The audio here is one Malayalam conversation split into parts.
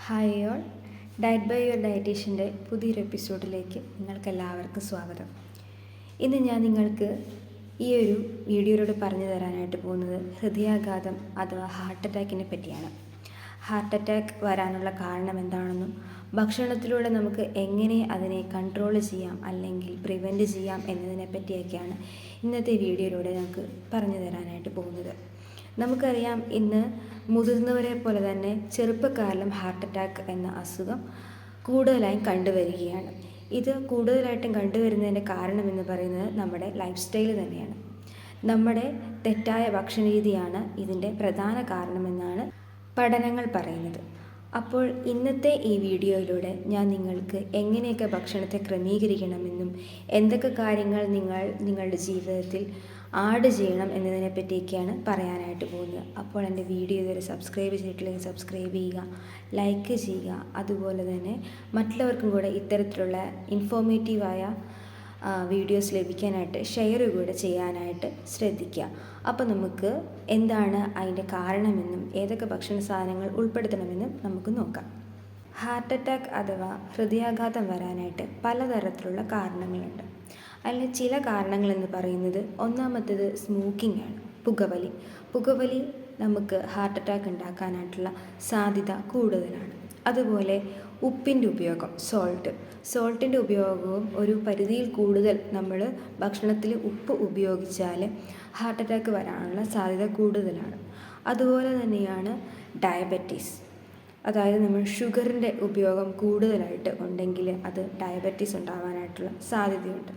Hi all, diet by your ഡയറ്റീഷ്യൻ്റെ പുതിയൊരു എപ്പിസോഡിലേക്ക് നിങ്ങൾക്കെല്ലാവർക്കും സ്വാഗതം. ഇന്ന് ഞാൻ നിങ്ങൾക്ക് ഈ ഒരു വീഡിയോയിലൂടെ പറഞ്ഞു തരാനായിട്ട് പോകുന്നത് ഹൃദയാഘാതം അഥവാ ഹാർട്ട് അറ്റാക്കിനെ പറ്റിയാണ്. ഹാർട്ട് അറ്റാക്ക് വരാനുള്ള കാരണം എന്താണെന്നും ഭക്ഷണത്തിലൂടെ നമുക്ക് എങ്ങനെ അതിനെ കൺട്രോൾ ചെയ്യാം അല്ലെങ്കിൽ പ്രിവെൻറ്റ് ചെയ്യാം എന്നതിനെ പറ്റിയൊക്കെയാണ് ഇന്നത്തെ വീഡിയോയിലൂടെ നമുക്ക് പറഞ്ഞു തരാനായിട്ട് പോകുന്നത്. നമുക്കറിയാം, ഇന്ന് മുതിർന്നവരെ പോലെ തന്നെ ചെറുപ്പക്കാരിലും ഹാർട്ട് അറ്റാക്ക് എന്ന അസുഖം കൂടുതലായും കണ്ടുവരികയാണ്. ഇത് കൂടുതലായിട്ടും കണ്ടുവരുന്നതിൻ്റെ കാരണമെന്ന് പറയുന്നത് നമ്മുടെ ലൈഫ് സ്റ്റൈൽ തന്നെയാണ്. നമ്മുടെ തെറ്റായ ഭക്ഷണ രീതിയാണ് ഇതിൻ്റെ പ്രധാന കാരണമെന്നാണ് പഠനങ്ങൾ പറയുന്നത്. അപ്പോൾ ഇന്നത്തെ ഈ വീഡിയോയിലൂടെ ഞാൻ നിങ്ങൾക്ക് എങ്ങനെയൊക്കെ ഭക്ഷണത്തെ ക്രമീകരിക്കണമെന്നും എന്തൊക്കെ കാര്യങ്ങൾ നിങ്ങളുടെ ജീവിതത്തിൽ ആഡ് ചെയ്യണം എന്നതിനെ പറ്റിയൊക്കെയാണ് പറയാനായിട്ട് പോകുന്നത്. അപ്പോൾ എൻ്റെ വീഡിയോ ഇതുവരെ സബ്സ്ക്രൈബ് ചെയ്തിട്ടില്ലെങ്കിൽ സബ്സ്ക്രൈബ് ചെയ്യുക, ലൈക്ക് ചെയ്യുക, അതുപോലെ തന്നെ മറ്റുള്ളവർക്കും കൂടെ ഇത്തരത്തിലുള്ള ഇൻഫോർമേറ്റീവായ വീഡിയോസ് ലഭിക്കാനായിട്ട് ഷെയർ കൂടെ ചെയ്യാനായിട്ട് ശ്രദ്ധിക്കുക. അപ്പോൾ നമുക്ക് എന്താണ് അതിൻ്റെ കാരണമെന്നും ഏതൊക്കെ ഭക്ഷണ സാധനങ്ങൾ ഉൾപ്പെടുത്തണമെന്നും നമുക്ക് നോക്കാം. ഹാർട്ട് അറ്റാക്ക് അഥവാ ഹൃദയാഘാതം വരാനായിട്ട് പലതരത്തിലുള്ള കാരണങ്ങളുണ്ട്. അതിൽ ചില കാരണങ്ങളെന്ന് പറയുന്നത് ഒന്നാമത്തേത് സ്മോക്കിംഗ് ആണ്, പുകവലി നമുക്ക് ഹാർട്ട് അറ്റാക്ക് ഉണ്ടാക്കാനായിട്ടുള്ള സാധ്യത കൂടുതലാണ്. അതുപോലെ ഉപ്പിൻ്റെ ഉപയോഗം, സോൾട്ടിൻ്റെ ഉപയോഗവും ഒരു പരിധിയിൽ കൂടുതൽ നമ്മൾ ഭക്ഷണത്തിൽ ഉപ്പ് ഉപയോഗിച്ചാൽ ഹാർട്ട് അറ്റാക്ക് വരാനുള്ള സാധ്യത കൂടുതലാണ്. അതുപോലെ തന്നെയാണ് ഡയബറ്റീസ്, അതായത് നമ്മൾ ഷുഗറിൻ്റെ ഉപയോഗം കൂടുതലായിട്ട് ഉണ്ടെങ്കിൽ അത് ഡയബറ്റീസ് ഉണ്ടാവാനായിട്ടുള്ള സാധ്യതയുണ്ട്.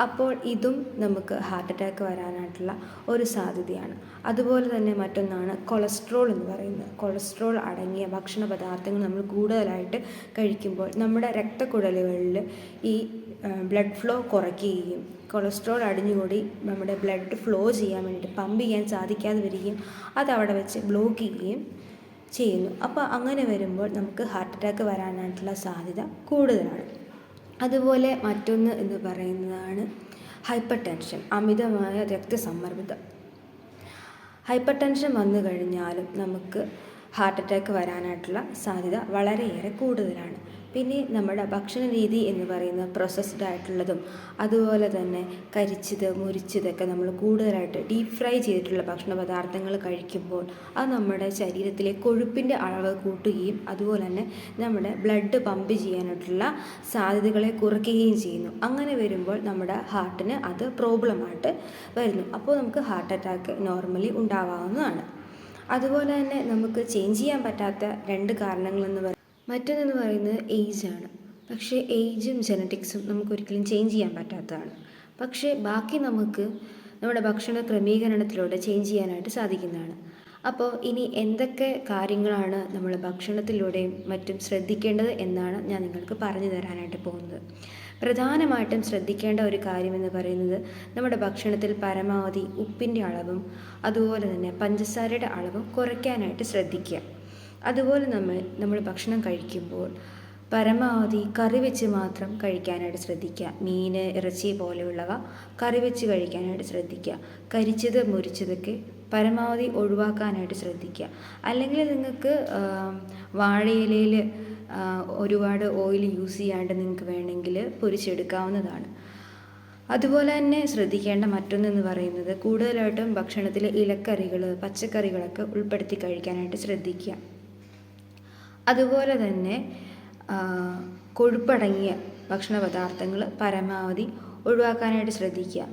അപ്പോൾ ഇതും നമുക്ക് ഹാർട്ട് അറ്റാക്ക് വരാനായിട്ടുള്ള ഒരു സാധ്യതയാണ്. അതുപോലെ തന്നെ മറ്റൊന്നാണ് കൊളസ്ട്രോൾ എന്ന് പറയുന്നത്. കൊളസ്ട്രോൾ അടങ്ങിയ ഭക്ഷണ പദാർത്ഥങ്ങൾ നമ്മൾ കൂടുതലായിട്ട് കഴിക്കുമ്പോൾ നമ്മുടെ രക്തക്കുഴലുകളിൽ ഈ ബ്ലഡ് ഫ്ലോ കുറയ്ക്കുകയും കൊളസ്ട്രോൾ അടിഞ്ഞുകൂടി നമ്മുടെ ബ്ലഡ് ഫ്ലോ ചെയ്യാൻ വേണ്ടിയിട്ട് പമ്പ് ചെയ്യാൻ സാധിക്കാതെ വരികയും അതവിടെ വെച്ച് ബ്ലോക്ക് ചെയ്യുകയും ചെയ്യുന്നു. അപ്പോൾ അങ്ങനെ വരുമ്പോൾ നമുക്ക് ഹാർട്ട് അറ്റാക്ക് വരാനായിട്ടുള്ള സാധ്യത കൂടുതലാണ്. അതുപോലെ മറ്റൊന്ന് എന്ന് പറയുന്നതാണ് ഹൈപ്പർ ടെൻഷൻ, അമിതമായ രക്തസമ്മർദ്ദം. ഹൈപ്പർ ടെൻഷൻ വന്നു കഴിഞ്ഞാലും നമുക്ക് ഹാർട്ട് അറ്റാക്ക് വരാനായിട്ടുള്ള സാധ്യത വളരെയേറെ കൂടുതലാണ്. പിന്നെ നമ്മുടെ ഭക്ഷണ രീതി എന്ന് പറയുന്നത് പ്രോസസ്ഡ് ആയിട്ടുള്ളതും അതുപോലെ തന്നെ കരിച്ചത് മുരിച്ചതൊക്കെ നമ്മൾ കൂടുതലായിട്ട് ഡീപ്പ് ഫ്രൈ ചെയ്തിട്ടുള്ള ഭക്ഷണ പദാർത്ഥങ്ങൾ കഴിക്കുമ്പോൾ അത് നമ്മുടെ ശരീരത്തിലെ കൊഴുപ്പിൻ്റെ അളവ് കൂട്ടുകയും അതുപോലെ തന്നെ നമ്മുടെ ബ്ലഡ് പമ്പ് ചെയ്യാനായിട്ടുള്ള സാധ്യതകളെ കുറയ്ക്കുകയും ചെയ്യുന്നു. അങ്ങനെ വരുമ്പോൾ നമ്മുടെ ഹാർട്ടിന് അത് പ്രോബ്ലമായിട്ട് വരുന്നു. അപ്പോൾ നമുക്ക് ഹാർട്ട് അറ്റാക്ക് നോർമലി ഉണ്ടാവാവുന്നതാണ്. അതുപോലെ തന്നെ നമുക്ക് ചേഞ്ച് ചെയ്യാൻ പറ്റാത്ത രണ്ട് കാരണങ്ങളെന്ന് മറ്റൊന്നെന്ന് പറയുന്നത് ഏജാണ്. പക്ഷേ ഏജും ജനറ്റിക്സും നമുക്കൊരിക്കലും ചേഞ്ച് ചെയ്യാൻ പറ്റാത്തതാണ്. പക്ഷേ ബാക്കി നമുക്ക് നമ്മുടെ ഭക്ഷണ ക്രമീകരണത്തിലൂടെ ചേഞ്ച് ചെയ്യാനായിട്ട് സാധിക്കുന്നതാണ്. അപ്പോൾ ഇനി എന്തൊക്കെ കാര്യങ്ങളാണ് നമ്മൾ ഭക്ഷണത്തിലൂടെയും മറ്റും ശ്രദ്ധിക്കേണ്ടത് എന്നാണ് ഞാൻ നിങ്ങൾക്ക് പറഞ്ഞു തരാനായിട്ട് പോകുന്നത്. പ്രധാനമായിട്ടും ശ്രദ്ധിക്കേണ്ട ഒരു കാര്യമെന്ന് പറയുന്നത് നമ്മുടെ ഭക്ഷണത്തിൽ പരമാവധി ഉപ്പിൻ്റെ അളവും അതുപോലെ തന്നെ പഞ്ചസാരയുടെ അളവും കുറയ്ക്കാനായിട്ട് ശ്രദ്ധിക്കുക. അതുപോലെ നമ്മൾ ഭക്ഷണം കഴിക്കുമ്പോൾ പരമാവധി കറി വെച്ച് മാത്രം കഴിക്കാനായിട്ട് ശ്രദ്ധിക്കുക. മീൻ, ഇറച്ചി പോലെയുള്ളവ കറി വെച്ച് കഴിക്കാനായിട്ട് ശ്രദ്ധിക്കുക. കരിച്ചത് മുരിച്ചതൊക്കെ പരമാവധി ഒഴിവാക്കാനായിട്ട് ശ്രദ്ധിക്കുക. അല്ലെങ്കിൽ നിങ്ങൾക്ക് വാഴയിലയിൽ ഒരുപാട് ഓയിൽ യൂസ് ചെയ്യാണ്ട് നിങ്ങൾക്ക് വേണമെങ്കിൽ പൊരിച്ചെടുക്കാവുന്നതാണ്. അതുപോലെ തന്നെ ശ്രദ്ധിക്കേണ്ട മറ്റൊന്നെന്ന് പറയുന്നത് കൂടുതലായിട്ടും ഭക്ഷണത്തിൽ ഇലക്കറികൾ, പച്ചക്കറികളൊക്കെ ഉൾപ്പെടുത്തി കഴിക്കാനായിട്ട് ശ്രദ്ധിക്കുക. അതുപോലെ തന്നെ കൊഴുപ്പടങ്ങിയ ഭക്ഷണ പദാർത്ഥങ്ങൾ പരമാവധി ഒഴിവാക്കാനായിട്ട് ശ്രദ്ധിക്കുക.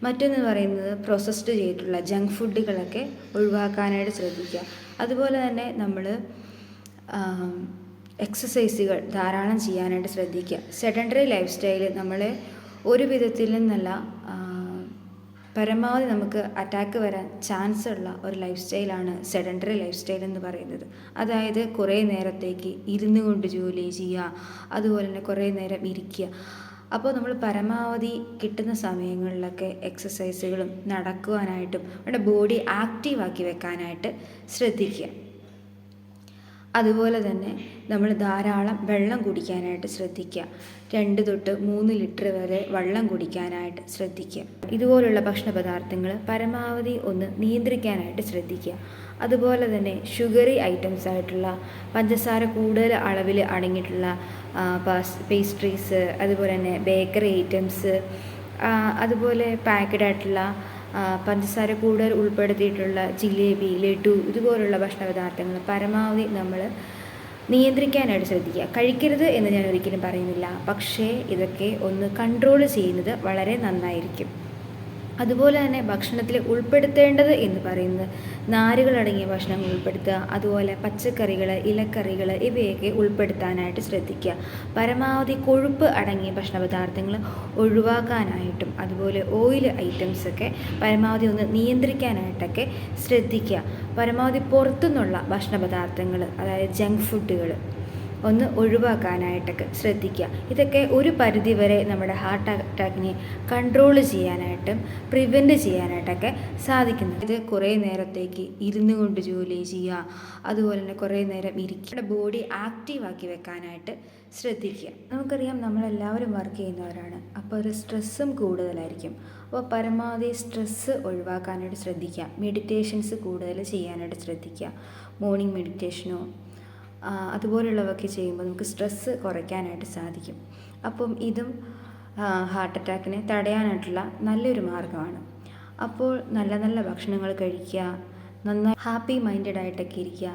മറ്റൊന്ന് പറയുന്നത് പ്രോസസ്ഡ് ചെയ്തിട്ടുള്ള ജങ്ക് ഫുഡുകളൊക്കെ ഒഴിവാക്കാനായിട്ട് ശ്രദ്ധിക്കുക. അതുപോലെ തന്നെ നമ്മൾ എക്സസൈസുകൾ ധാരാളം ചെയ്യാനായിട്ട് ശ്രദ്ധിക്കുക. സെഡൻറ്ററി ലൈഫ് സ്റ്റൈൽ നമ്മളെ ഒരു വിധത്തിൽ നിന്നല്ല പരമാവധി നമുക്ക് അറ്റാക്ക് വരാൻ ചാൻസ് ഉള്ള ഒരു ലൈഫ് സ്റ്റൈലാണ് സെഡൻറ്ററി ലൈഫ് സ്റ്റൈൽ എന്ന് പറയുന്നത്. അതായത് കുറേ നേരത്തേക്ക് ഇരുന്നു കൊണ്ട് ജോലി ചെയ്യുക, അതുപോലെ തന്നെ കുറേ നേരം ഇരിക്കുക. അപ്പോൾ നമ്മൾ പരമാവധി കിട്ടുന്ന സമയങ്ങളിലൊക്കെ എക്സസൈസുകളും നടക്കുവാനായിട്ടും നമ്മുടെ ബോഡി ആക്റ്റീവാക്കി വെക്കാനായിട്ട് ശ്രദ്ധിക്കുക. അതുപോലെ തന്നെ നമ്മൾ ധാരാളം വെള്ളം കുടിക്കാനായിട്ട് ശ്രദ്ധിക്കുക. 2 തൊട്ട് 3 ലിറ്റർ വരെ വെള്ളം കുടിക്കാനായിട്ട് ശ്രദ്ധിക്കുക. ഇതുപോലുള്ള ഭക്ഷണ പദാർത്ഥങ്ങൾ പരമാവധി ഒന്ന് നിയന്ത്രിക്കാനായിട്ട് ശ്രദ്ധിക്കുക. അതുപോലെ തന്നെ ഷുഗറി ഐറ്റംസ് ആയിട്ടുള്ള പഞ്ചസാര കൂടുതൽ അളവിൽ അടങ്ങിയിട്ടുള്ള പേസ്ട്രീസ്, അതുപോലെ തന്നെ ബേക്കറി ഐറ്റംസ്, അതുപോലെ പാക്കഡ് ആയിട്ടുള്ള പഞ്ചസാര കൂടുതൽ ഉൾപ്പെടുത്തിയിട്ടുള്ള ജിലേബി, ലഡു ഇതുപോലുള്ള ഭക്ഷണ പദാർത്ഥങ്ങൾ പരമാവധി നമ്മൾ നിയന്ത്രിക്കാനായിട്ട് ശ്രദ്ധിക്കുക. കഴിക്കരുത് എന്ന് ഞാൻ ഒരിക്കലും പറയുന്നില്ല, പക്ഷേ ഇതൊക്കെ ഒന്ന് കൺട്രോൾ ചെയ്യുന്നത് വളരെ നന്നായിരിക്കും. അതുപോലെ തന്നെ ഭക്ഷണത്തിൽ ഉൾപ്പെടുത്തേണ്ടത് എന്ന് പറയുന്നത് നാരുകളടങ്ങിയ ഭക്ഷണങ്ങൾ ഉൾപ്പെടുത്തുക, അതുപോലെ പച്ചക്കറികൾ, ഇലക്കറികൾ ഇവയൊക്കെ ഉൾപ്പെടുത്താനായിട്ട് ശ്രദ്ധിക്കുക. പരമാവധി കൊഴുപ്പ് അടങ്ങിയ ഭക്ഷണ പദാർത്ഥങ്ങൾ ഒഴിവാക്കാനായിട്ടും അതുപോലെ ഓയിൽ ഐറ്റംസൊക്കെ പരമാവധി ഒന്ന് നിയന്ത്രിക്കാനായിട്ടൊക്കെ ശ്രദ്ധിക്കുക. പരമാവധി പുറത്തുനിന്നുള്ള ഭക്ഷണ പദാർത്ഥങ്ങൾ, അതായത് ജങ്ക് ഫുഡുകൾ ഒന്ന് ഒഴിവാക്കാനായിട്ടൊക്കെ ശ്രദ്ധിക്കുക. ഇതൊക്കെ ഒരു പരിധിവരെ നമ്മുടെ ഹാർട്ട് അറ്റാക്കിനെ കൺട്രോൾ ചെയ്യാനായിട്ടും പ്രിവെൻറ്റ് ചെയ്യാനായിട്ടൊക്കെ സാധിക്കുന്നു. ഇത് കുറേ നേരത്തേക്ക് ഇരുന്നു കൊണ്ട് ജോലി ചെയ്യുക, അതുപോലെ തന്നെ കുറേ നേരം ഇരിക്കുക, ബോഡി ആക്റ്റീവാക്കി വെക്കാനായിട്ട് ശ്രദ്ധിക്കുക. നമുക്കറിയാം നമ്മളെല്ലാവരും വർക്ക് ചെയ്യുന്നവരാണ്, അപ്പോൾ ഒരു സ്ട്രെസ്സും കൂടുതലായിരിക്കും. അപ്പോൾ പരമാവധി സ്ട്രെസ്സ് ഒഴിവാക്കാനായിട്ട് ശ്രദ്ധിക്കുക. മെഡിറ്റേഷൻസ് കൂടുതൽ ചെയ്യാനായിട്ട് ശ്രദ്ധിക്കുക. മോർണിംഗ് മെഡിറ്റേഷനോ അതുപോലുള്ളവയൊക്കെ ചെയ്യുമ്പോൾ നമുക്ക് സ്ട്രെസ്സ് കുറയ്ക്കാനായിട്ട് സാധിക്കും. അപ്പം ഇതും ഹാർട്ട് അറ്റാക്കിനെ തടയാനായിട്ടുള്ള നല്ലൊരു മാർഗ്ഗമാണ്. അപ്പോൾ നല്ല നല്ല ഭക്ഷണങ്ങൾ കഴിക്കുക, നന്നായി ഹാപ്പി മൈൻഡഡ് ആയിട്ടൊക്കെ ഇരിക്കുക.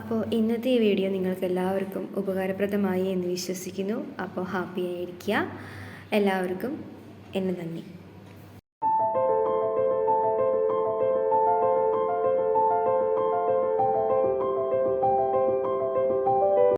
അപ്പോൾ ഇന്നത്തെ ഈ വീഡിയോ നിങ്ങൾക്ക് എല്ലാവർക്കും ഉപകാരപ്രദമായി എന്ന് വിശ്വസിക്കുന്നു. അപ്പോൾ ഹാപ്പി ആയിരിക്കുക. എല്ലാവർക്കും എൻ്റെ നന്ദി.